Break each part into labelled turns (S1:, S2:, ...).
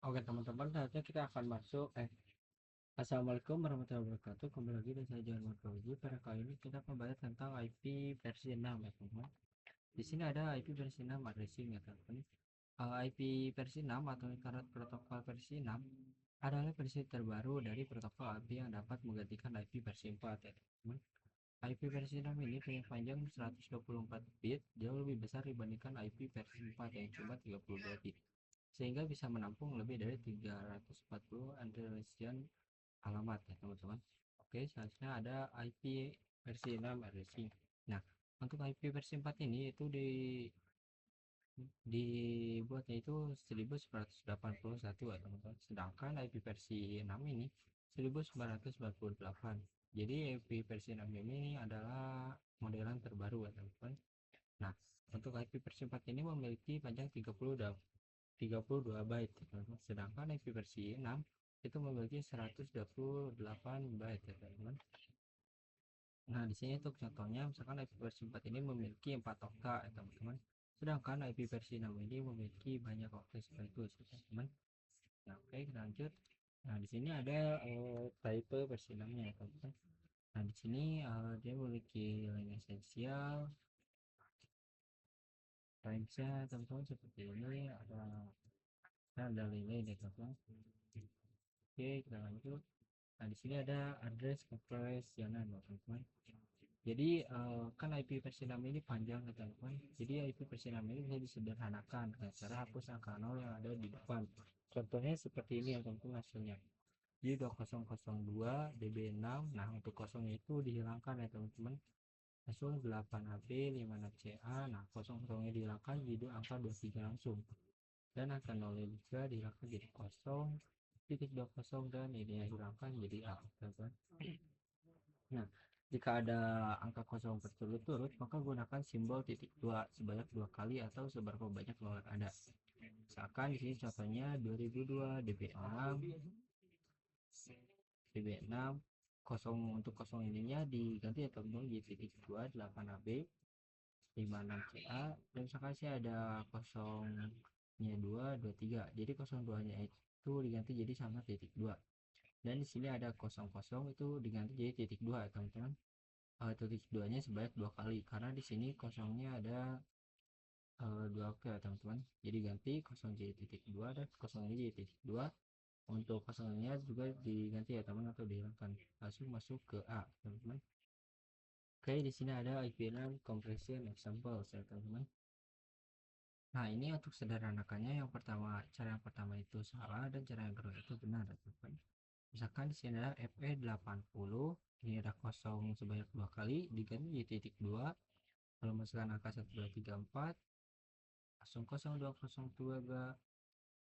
S1: Oke teman-teman, saatnya kita akan masuk. Assalamualaikum warahmatullahi wabarakatuh. Kembali lagi dengan saya John Markauji. Pada kali ini kita akan bahas tentang IP versi 6 ya teman-teman. Di sini ada IP versi 6 addressing ya teman-teman. IP versi 6 atau Internet Protocol versi 6 adalah versi terbaru dari protokol IP yang dapat menggantikan IP versi 4 ya teman-teman. IP versi 6 ini punya panjang 124 bit, jauh lebih besar dibandingkan IP versi 4 yang cuma 32 bit, sehingga bisa menampung lebih dari 340 addressing alamat ya teman-teman. Oke, selanjutnya ada IP versi 6 addressing. Nah, untuk IP versi 4 ini itu dibuatnya itu 1181 ya teman-teman, sedangkan IP versi 6 ini 1998. Jadi IP versi 6 ini adalah modelan terbaru ya teman-teman. Nah, untuk IP versi 4 ini memiliki panjang 32 byte ya teman-teman, sedangkan IP versi 6 itu memiliki 128 byte ya teman-teman. Nah, di sini untuk contohnya misalkan IP versi 4 ini memiliki 4 okta ya teman-teman, sedangkan IP versi 6 ini memiliki banyak okta sekaligus ya teman-teman. Nah, oke, kita lanjut. Nah, di sini ada type versi 6 nya ya teman-teman. Nah, di sini dia memiliki line esensial, range-nya teman-teman seperti ini, ada line ya teman-teman. Oke, kita lanjut. Nah, di sini ada address compression ya teman-teman. Jadi kan IP versi 6 ini panjang ya teman-teman. Jadi IP versi 6 ini bisa disederhanakan dengan cara hapus angka 0 yang ada di depan. Contohnya seperti ini ya teman-teman hasilnya. Jadi 2002 DB6. Nah, untuk kosongnya itu dihilangkan ya teman-teman. Langsung 8AB 56CA. Nah, kosong-kosongnya dihilangkan jadi angka 23 langsung. Dan angka 0 juga dihilangkan jadi kosong titik 20 dan ini hilangkan jadi A teman-teman. Nah, jika ada angka kosong berturut-turut, maka gunakan simbol titik dua sebanyak 2 kali atau seberapa banyak yang ada. Misalkan di sini contohnya 2002 DB6, DB6 kosong, untuk kosong ininya diganti atau jadi titik 2 8AB 56CA, dan misalkan sih ada kosongnya 223, jadi 02 nya itu diganti jadi sama titik 2, dan di sini ada kosong kosong itu diganti jadi titik 2 ya teman-teman. Titik duanya sebanyak 2 kali karena di sini kosongnya ada 2 oke ya teman-teman, jadi ganti kosong jadi titik 2 dan kosong ini jadi titik 2. Untuk kosongnya juga diganti ya teman atau dihilangkan, langsung masuk ke A teman-teman. Oke, di sini ada IP6 compression example ya teman-teman. Nah, ini untuk sederhanakannya, cara yang pertama itu salah dan cara yang kedua itu benar ya teman-teman. Misalkan di sini ada FE80, ini ada kosong sebanyak 2 kali diganti jadi titik 2. Kalau misalkan angka 1 2 3 4 0202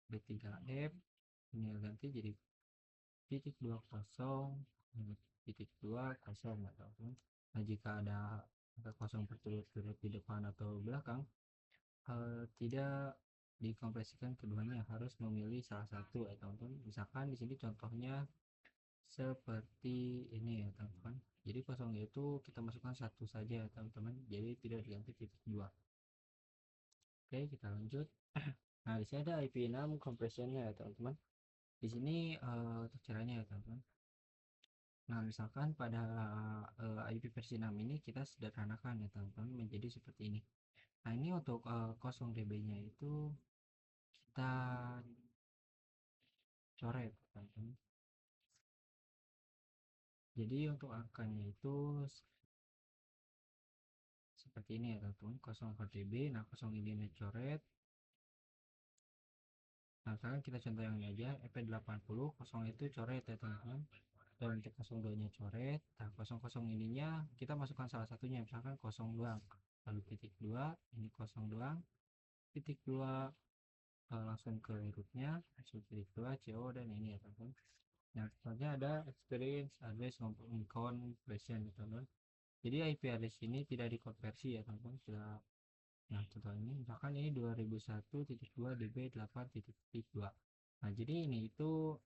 S1: B3F ini ganti jadi titik 20 titik 20 ataupun. Nah, jika ada angka kosong berturut-turut di depan atau belakang, tidak dikompresikan keduanya, harus memilih salah satu ya teman-teman. Misalkan di sini contohnya seperti ini ya teman-teman, jadi kosongnya itu kita masukkan satu saja ya teman-teman, jadi tidak diganti titik 2. Oke, kita lanjut. Nah, di sini ada IP6 compressionnya ya teman-teman. Di sini untuk caranya ya teman-teman. Nah, misalkan pada IP versi 6 ini kita sederhanakan ya teman-teman menjadi seperti ini. Nah, ini untuk 0 dB-nya itu kita coret teman-teman. Jadi untuk angkanya itu seperti ini ya teman-teman, 0 dB. Nah, 0 ini coret. Nah, sekarang kita contoh yang ini aja, EP80, 0 itu coret ya teman-teman. Dan untuk 02 nya coret. Nah, 00 ininya kita masukkan salah satunya, misalkan 0 doang, lalu titik 2, ini 0 doang, titik 2, langsung ke rootnya, langsung titik 2 CO, dan ini ya teman-teman. Nah, selanjutnya ada experience address conversion ya teman-teman. Jadi IP address ini tidak dikonversi ya teman-teman, sudah. Nah, contoh ini misalkan ini 2001.2 db8.2. Nah, jadi ini itu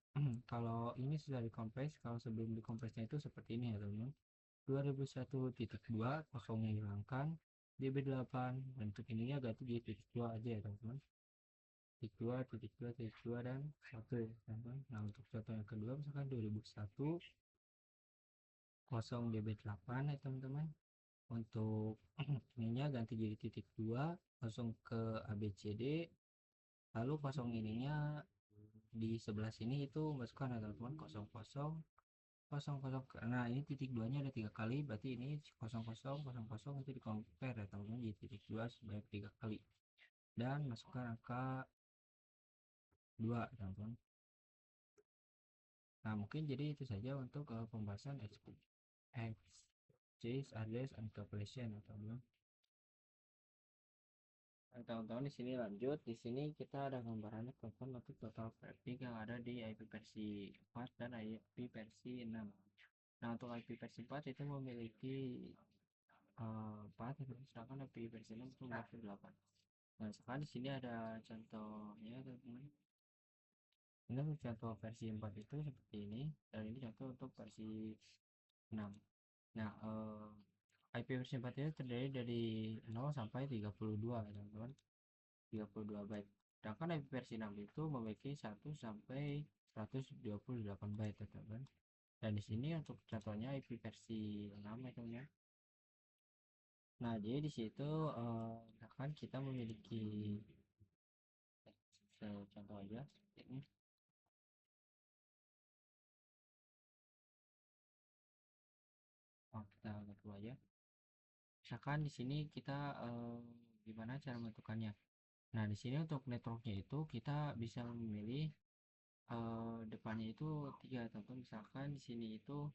S1: kalau ini sudah dikompres, kalau sebelum dikompresnya itu seperti ini ya teman-teman. 2001.2 kosongnya hilangkan, db8, dan untuk ininya ganti jadi titik 2 aja ya teman-teman. 2 dan 1 ya teman-teman. Nah untuk contoh yang kedua misalkan 2001 0 DB8 ya teman-teman. Untuk ininya ganti jadi titik 2 langsung ke ABCD, lalu kosong ininya di sebelah sini itu masukkan ya teman-teman 00 00. Nah ini titik 2 nya ada 3 kali, berarti ini 00 00 itu di compare ya teman-teman, jadi titik 2 sebanyak 3 kali dan masukkan angka 2 teman-teman. Nah mungkin jadi itu saja untuk pembahasan exchange address and calculation ya teman-teman. Nah, teman-teman di sini lanjut, di sini kita ada gambarannya teman-teman untuk total traffic yang ada di IP versi 4 dan IP versi 6. Nah untuk IP versi 4 itu memiliki 4, sedangkan IP versi 6 itu memiliki 8. Nah sekarang di sini ada contohnya teman-teman. Ini untuk contoh versi 4 itu seperti ini, dan ini contoh untuk versi 6. Nah IP versi 4 ini terdiri dari 0 sampai 32 teman-teman, 32 byte. Sedangkan IP versi 6 itu memiliki 1 sampai 128 byte teman-teman. Dan di sini untuk contohnya IP versi 6 ya teman-teman. Nah jadi di situ misalkan kita memiliki contoh aja ini. Kita lihat dulu aja. Misalkan di sini kita gimana cara menentukannya. Nah di sini untuk networknya itu kita bisa memilih depannya itu 3 teman-teman. Misalkan di sini itu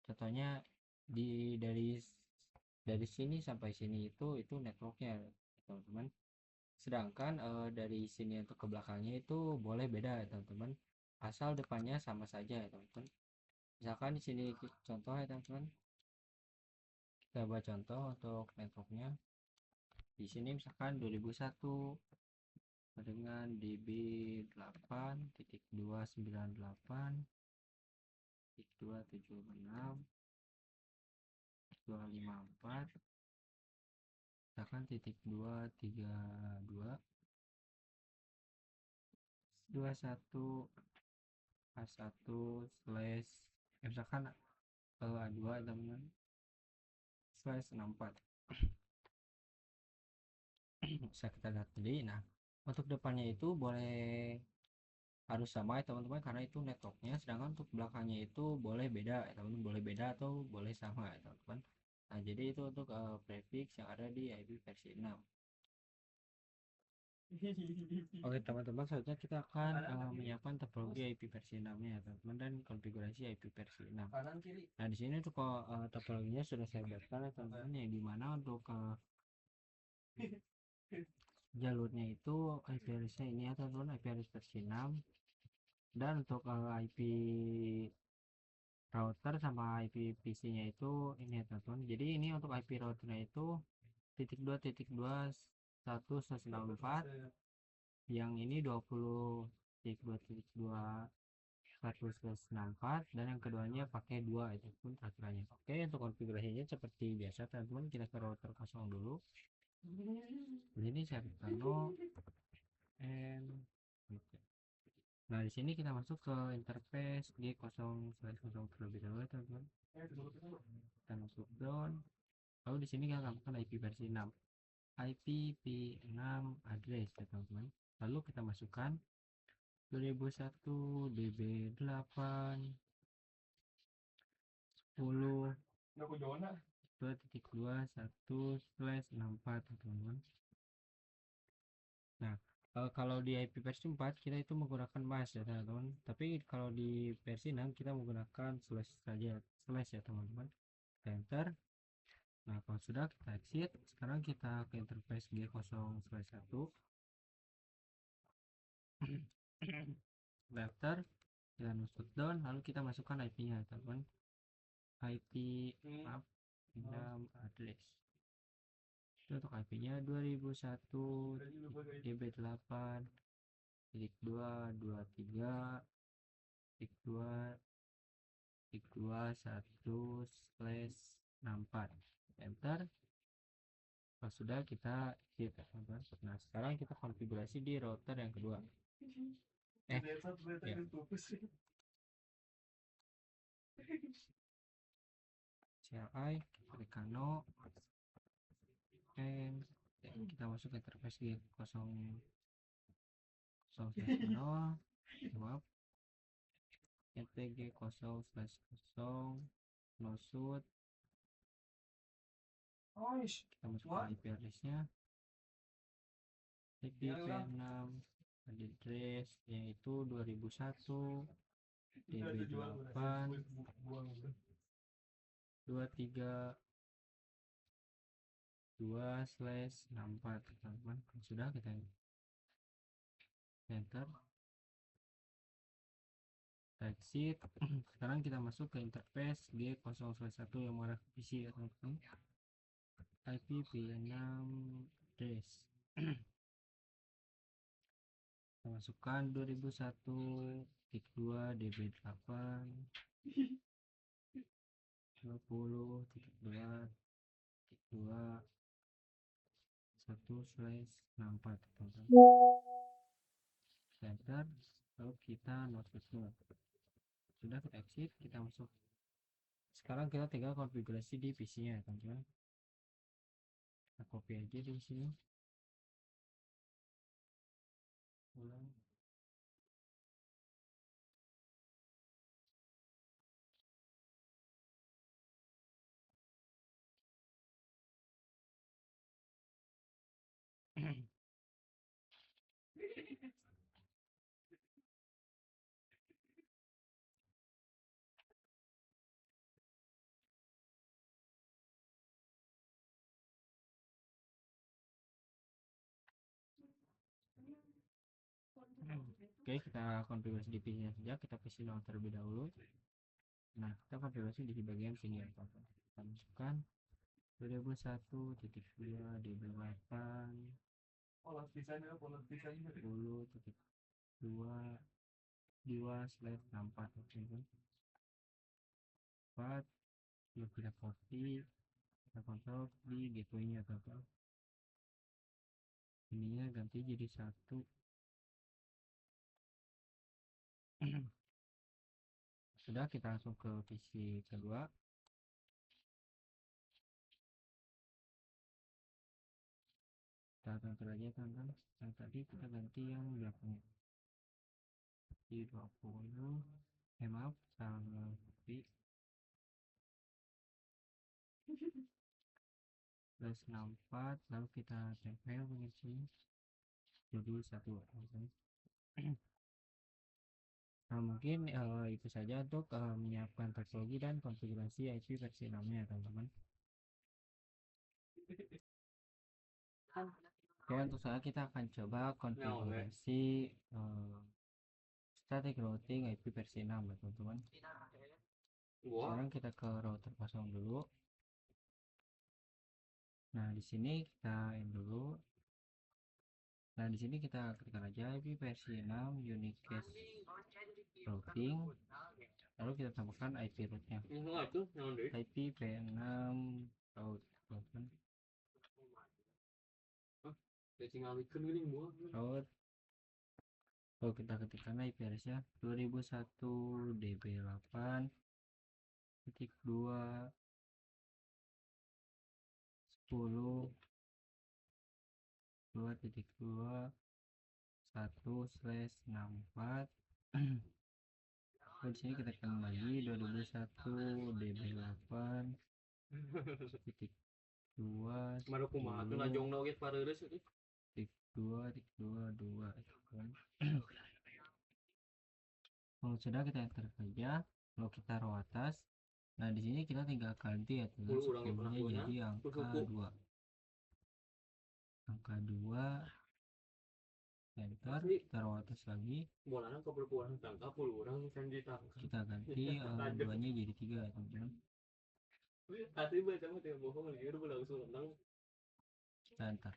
S1: contohnya dari sini sampai sini itu networknya teman-teman. Sedangkan dari sini untuk ke belakangnya itu boleh beda ya teman-teman, asal depannya sama saja ya teman-teman. Misalkan di sini contoh ya teman-teman, kita buat contoh untuk networknya. Di sini misalkan 2001 dengan DB 8.298.254 misalkan titik 232 21 A1 slash misalkan A2 teman-teman slash 64 bisa kita lihat tadi. Nah untuk depannya itu boleh harus sama ya teman-teman karena itu networknya, sedangkan untuk belakangnya itu boleh beda ya teman-teman, boleh beda atau boleh sama ya teman-teman. Nah jadi itu untuk prefix yang ada di IP versi 6. Oke teman-teman, selanjutnya kita akan menyiapkan topologi IP versi 6 nya ya teman-teman, dan konfigurasi IP versi 6. Nah di sini untuk topologinya sudah saya buatkan ya teman-teman, yang dimana untuk jalurnya itu IP address-nya ini ya teman-teman, IP address versi 6, dan untuk IP router sama IP PC nya itu ini ya teman-teman. Jadi ini untuk IP routernya itu titik 2.2.1/64, yang ini 20.2.2/1/64, dan yang keduanya pakai 2 itu pun peraturannya. Oke untuk konfigurasinya seperti biasa teman-teman, kita ke router kosong dulu. Ini saya taruh nah di sini kita masuk ke interface G0/0 terlebih dahulu teman-teman. Kita masuk down, lalu di sini kita tambahkan IP versi 6, IP-v6 address ya teman-teman. Lalu kita masukkan 2001 DB8 10 2.21/64 teman-teman. Nah kalau di IP versi 4 kita itu menggunakan mask ya teman-teman, tapi kalau di versi 6 kita menggunakan slash saja, slash ya teman-teman. Enter. Nah kalau sudah kita exit, sekarang kita ke interface G0/1 daftar dan masuk down, lalu kita masukkan IP nya teman-teman, IP maaf 6 address. Untuk IP nya 2001 DB8 titik 223 titik 2 1/64. Enter. Kalau sudah kita hit. Nah sekarang kita konfigurasi di router yang kedua. Ya. CLI Recano and kita masuk ke interface di 0/0 jawab NTG 0/0 no shoot. Kita masuk ke IP address-nya IP6 address yaitu 2001 DB8 232/64 teman-teman. Sudah kita enter exit. Sekarang kita masuk ke interface G0/1 yang mengarah ke PC ya teman-teman. IP P6 address kita masukkan 2001.2 DB8 20.2.2 1/64 teman-teman. Enter lalu kita notifikasi. Sudah kita exit, kita masuk. Sekarang kita tinggal konfigurasi di PC nya teman-teman. Kita copy aja di sini. Ulang. Oke, kita konfigurasi di PC nya saja. Kita PC down terlebih dahulu. Nah, kita konfigurasi di bagian sini ya teman-teman. Kita masukkan 2001.2 DB8 10.2/64 teman-teman. 4 lalu kita copy, kita kontrol di gateway nya teman-teman. Ininya ganti jadi 1. Sudah, kita langsung ke PC kedua. Kita ganti aja teman-teman. Yang tadi kita ganti yang belakangnya di 20. Maaf, salah copy. Plus 64 lalu kita tempel begini jadi 1 teman-teman. Nah, mungkin itu saja untuk menyiapkan topologi dan konfigurasi IP versi 6 nya teman-teman. Oke, untuk saat kita akan coba konfigurasi static routing IP versi 6 ya teman-teman. Sekarang kita ke router kosong dulu. Nah, di sini kita end dulu. Nah, di sini kita ketikkan aja IP versi 6 unique cache routing. Lalu kita tambahkan IP rootnya. IP P6 route. Route. Lalu kita ketikkan IP address-nya 2001 DB8 titik 2 10 2.2 1/64. Di sini kita tekan lagi 2001 DB8 titik 2 titik 2 kalau sudah kita enter saja, kalau kita row atas. Nah, di sini kita tinggal ganti ya teman, 10-nya jadi angka 2. Angka 2 enter, kita row atas lagi. Kita ganti 2-nya jadi 3 teman-teman. Kita enter.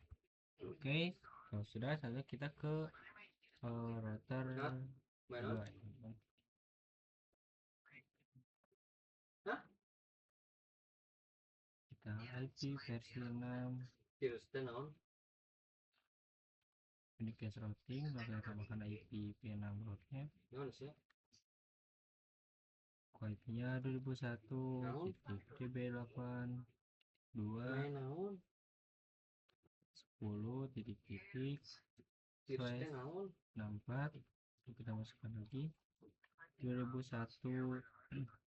S1: Oke, kalau sudah saja kita ke router 2 teman-teman. Kita IP versi 6 Ini case routing bakal tambahkan IP P6 rootnya. IP nya 2001.db8.2.10./64. Kita masukkan lagi 2001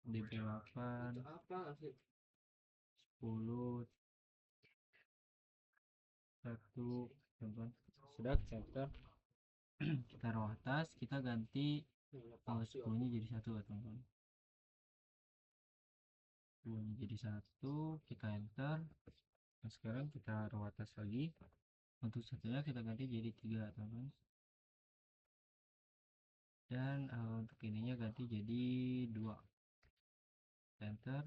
S1: db8 10 1 teman-teman. Sudah center kita taruh atas, kita ganti 10 nya jadi 1 teman-teman. 10 nya jadi 1, kita enter. Nah, sekarang kita taruh atas lagi, untuk satunya kita ganti jadi 3 teman-teman. Dan untuk ininya ganti jadi 2, enter.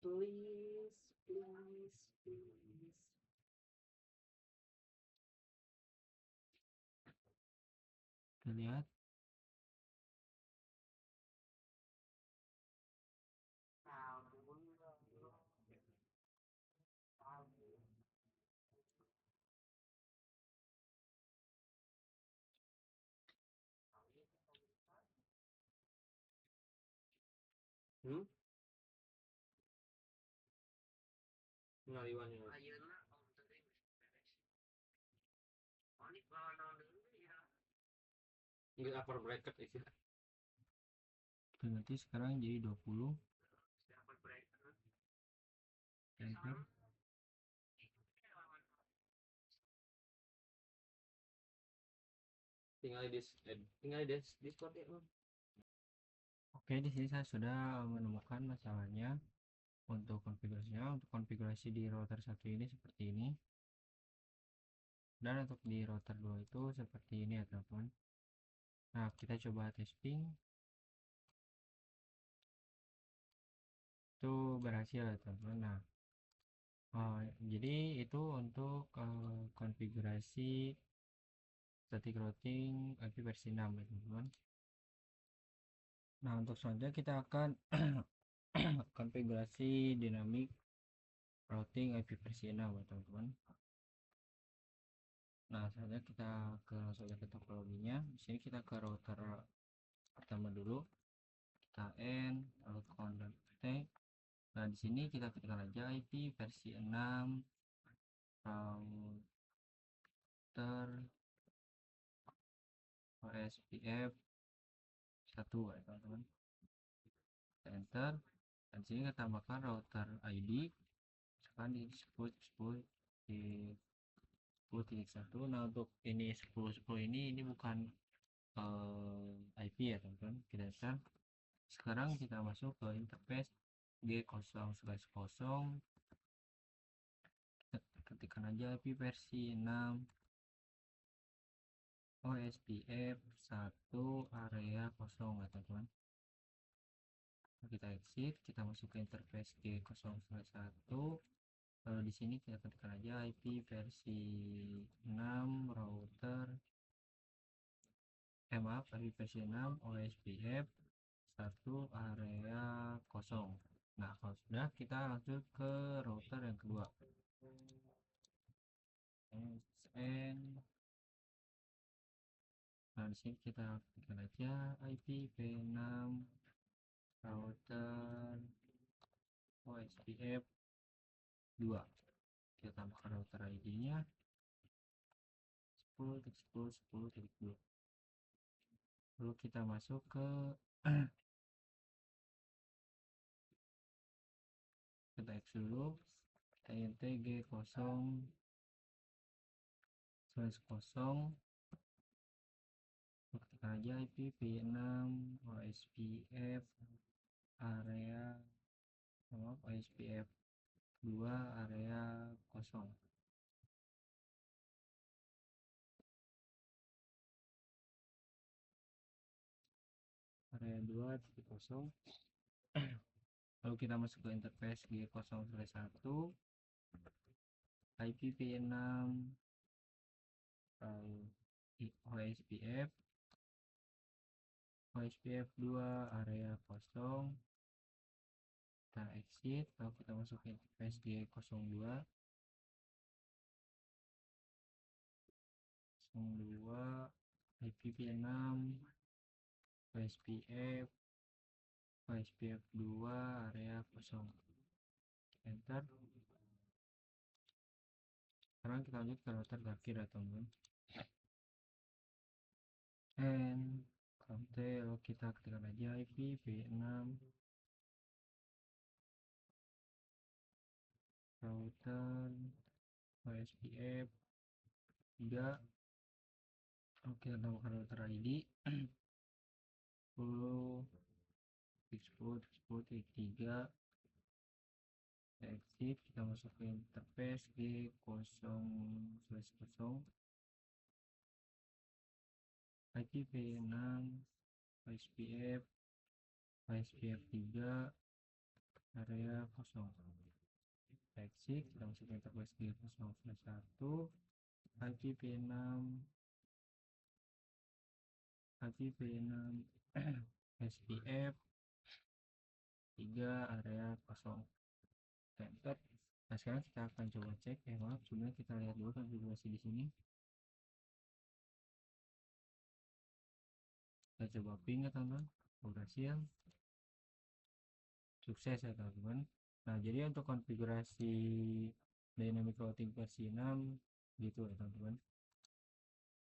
S2: Please.
S1: Kita lihat
S2: Upper bracket isi.
S1: kita ganti sekarang jadi 20, enter.
S2: Tinggal di Discord ya.
S1: Oke, di sini saya sudah menemukan masalahnya. Untuk konfigurasi di router 1 ini seperti ini, dan untuk di router 2 itu seperti ini ya teman-teman. Nah, kita coba testing, itu berhasil ya teman-teman. Nah, jadi itu untuk konfigurasi static routing IP versi 6 ya teman-teman. Nah, untuk selanjutnya kita akan konfigurasi dynamic routing IP versi 6 ya teman-teman. Nah, selanjutnya kita langsung ke topologinya. Di sini kita ke router pertama dulu, kita n lalu t. Nah, di sini kita ketikkan aja IP versi 6 router OSPF 1 ya teman-teman. Kita enter, dan sini kita tambahkan router ID misalkan di 10.10 di 10.1. Nah, untuk ini 10.10 ini bukan IP ya teman-teman. Kita enter. Sekarang kita masuk ke interface G0/0, ketikkan aja IP versi 6 OSPF 1 area 0 ya teman-teman. Kita exit, kita masuk ke interface G0/1. Lalu di sini kita ketikkan aja IP versi 6 router IP versi 6 OSPF 1 area 0. Nah, kalau sudah, kita lanjut ke router yang kedua. Nah, di sini kita ketikkan aja IP v6 router OSPF 2. Kita tambahkan router ID-nya 10.10.10.2. Lalu kita masuk ke kita X dulu, kita int G0/0, ketikkan aja IP v6 OSPF area OSPF 2 area 0. Area 2.0. Lalu kita masuk ke interface G0/1 IP v6 OSPF 2 area 0. kita exit, lalu kita masukin PSG 02 IPv6 OSPF 2 area 0, enter. Sekarang kita lanjut ke router terakhir ya teman-teman, and control kita ketikkan aja IPv6 router OSPF 3. Oke, kita tambahkan router ID 10 6 3. Exit, kita masukin interface G0/0 IPv6 OSPF 3 area 0. Exit, kita masukin interface G0/1 IPv6 SPF 3 area 0, enter. Nah, sekarang kita akan coba cek ya. Maaf, sebenarnya kita lihat dulu konfigurasi di sini. Kita coba ping ya teman-teman, berhasil, sukses ya teman-teman. Nah, jadi untuk konfigurasi dynamic routing versi 6 gitu ya teman-teman.